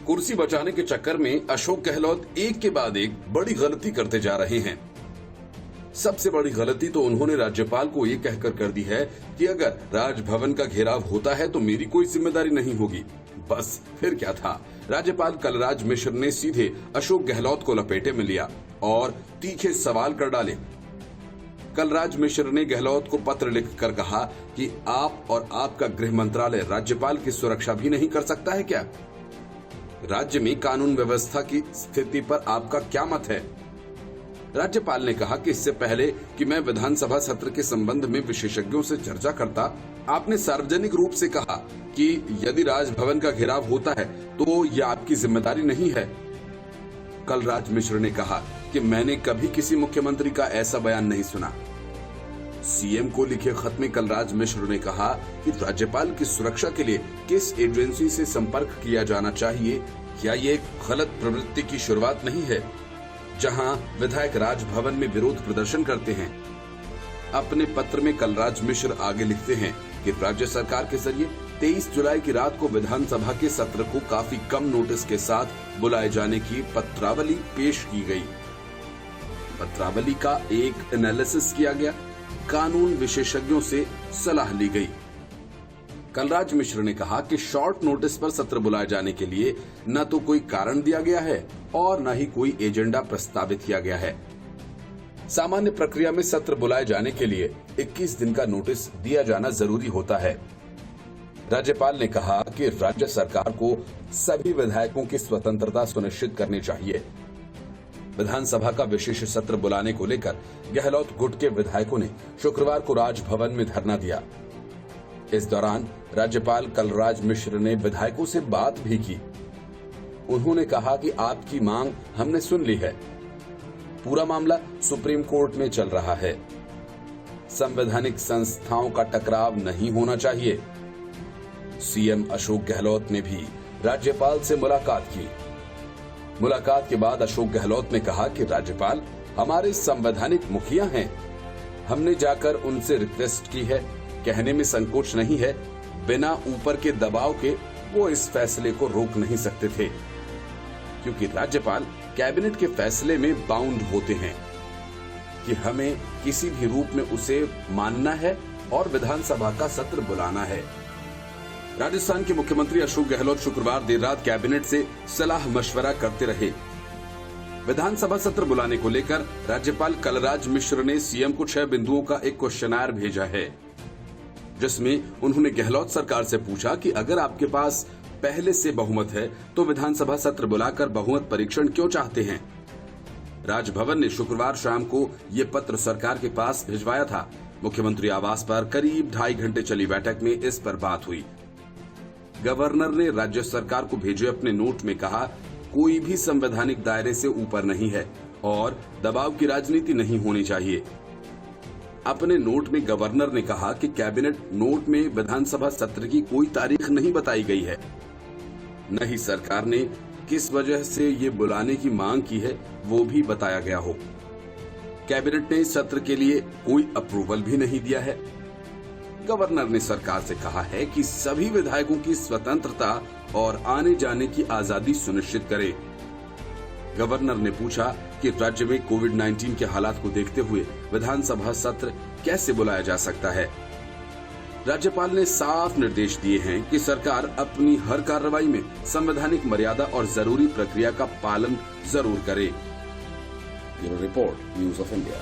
कुर्सी बचाने के चक्कर में अशोक गहलोत एक के बाद एक बड़ी गलती करते जा रहे हैं। सबसे बड़ी गलती तो उन्होंने राज्यपाल को ये कहकर कर दी है कि अगर राजभवन का घेराव होता है तो मेरी कोई जिम्मेदारी नहीं होगी। बस फिर क्या था, राज्यपाल कलराज मिश्र ने सीधे अशोक गहलोत को लपेटे में लिया और तीखे सवाल कर डाले। कलराज मिश्र ने गहलोत को पत्र लिखकर कहा कि आप और आपका गृह मंत्रालय राज्यपाल की सुरक्षा भी नहीं कर सकता है क्या? राज्य में कानून व्यवस्था की स्थिति पर आपका क्या मत है? राज्यपाल ने कहा कि इससे पहले कि मैं विधानसभा सत्र के संबंध में विशेषज्ञों से चर्चा करता, आपने सार्वजनिक रूप से कहा कि यदि राजभवन का घेराव होता है तो यह आपकी जिम्मेदारी नहीं है। कलराज मिश्र ने कहा कि मैंने कभी किसी मुख्यमंत्री का ऐसा बयान नहीं सुना। सीएम को लिखे खत में कलराज मिश्र ने कहा कि राज्यपाल की सुरक्षा के लिए किस एजेंसी से संपर्क किया जाना चाहिए, क्या ये एक गलत प्रवृत्ति की शुरुआत नहीं है जहां विधायक राजभवन में विरोध प्रदर्शन करते हैं। अपने पत्र में कलराज मिश्र आगे लिखते हैं कि राज्य सरकार के जरिए 23 जुलाई की रात को विधानसभा के सत्र को काफी कम नोटिस के साथ बुलाए जाने की पत्रावली पेश की गई। पत्रावली का एक एनालिसिस किया गया, कानून विशेषज्ञों से सलाह ली गई। कलराज मिश्र ने कहा कि शॉर्ट नोटिस पर सत्र बुलाए जाने के लिए न तो कोई कारण दिया गया है और न ही कोई एजेंडा प्रस्तावित किया गया है। सामान्य प्रक्रिया में सत्र बुलाए जाने के लिए 21 दिन का नोटिस दिया जाना जरूरी होता है। राज्यपाल ने कहा कि राज्य सरकार को सभी विधायकों की स्वतंत्रता सुनिश्चित करनी चाहिए। विधानसभा का विशेष सत्र बुलाने को लेकर गहलोत गुट के विधायकों ने शुक्रवार को राजभवन में धरना दिया। इस दौरान राज्यपाल कलराज मिश्र ने विधायकों से बात भी की। उन्होंने कहा कि आपकी मांग हमने सुन ली है। पूरा मामला सुप्रीम कोर्ट में चल रहा है। संवैधानिक संस्थाओं का टकराव नहीं होना चाहिए। सीएम अशोक गहलोत ने भी राज्यपाल से मुलाकात की। मुलाकात के बाद अशोक गहलोत ने कहा कि राज्यपाल हमारे संवैधानिक मुखिया हैं। हमने जाकर उनसे रिक्वेस्ट की है, कहने में संकोच नहीं है। बिना ऊपर के दबाव के वो इस फैसले को रोक नहीं सकते थे, क्योंकि राज्यपाल कैबिनेट के फैसले में बाउंड होते हैं कि हमें किसी भी रूप में उसे मानना है और विधानसभा का सत्र बुलाना है। राजस्थान के मुख्यमंत्री अशोक गहलोत शुक्रवार देर रात कैबिनेट से सलाह मशवरा करते रहे। विधानसभा सत्र बुलाने को लेकर राज्यपाल कलराज मिश्र ने सीएम को 6 बिंदुओं का एक क्वेश्चनर भेजा है, जिसमें उन्होंने गहलोत सरकार से पूछा कि अगर आपके पास पहले से बहुमत है तो विधानसभा सत्र बुलाकर बहुमत परीक्षण क्यों चाहते हैं। राजभवन ने शुक्रवार शाम को ये पत्र सरकार के पास भिजवाया था। मुख्यमंत्री आवास पर करीब 2.5 घंटे चली बैठक में इस पर बात हुई। गवर्नर ने राज्य सरकार को भेजे अपने नोट में कहा, कोई भी संवैधानिक दायरे से ऊपर नहीं है और दबाव की राजनीति नहीं होनी चाहिए। अपने नोट में गवर्नर ने कहा कि कैबिनेट नोट में विधानसभा सत्र की कोई तारीख नहीं बताई गई है, न ही सरकार ने किस वजह से ये बुलाने की मांग की है वो भी बताया गया हो। कैबिनेट ने सत्र के लिए कोई अप्रूवल भी नहीं दिया है। गवर्नर ने सरकार से कहा है कि सभी विधायकों की स्वतंत्रता और आने जाने की आजादी सुनिश्चित करे। गवर्नर ने पूछा कि राज्य में कोविड-19 के हालात को देखते हुए विधानसभा सत्र कैसे बुलाया जा सकता है। राज्यपाल ने साफ निर्देश दिए हैं कि सरकार अपनी हर कार्रवाई में संवैधानिक मर्यादा और जरूरी प्रक्रिया का पालन जरूर करे। Bureau report, news of India.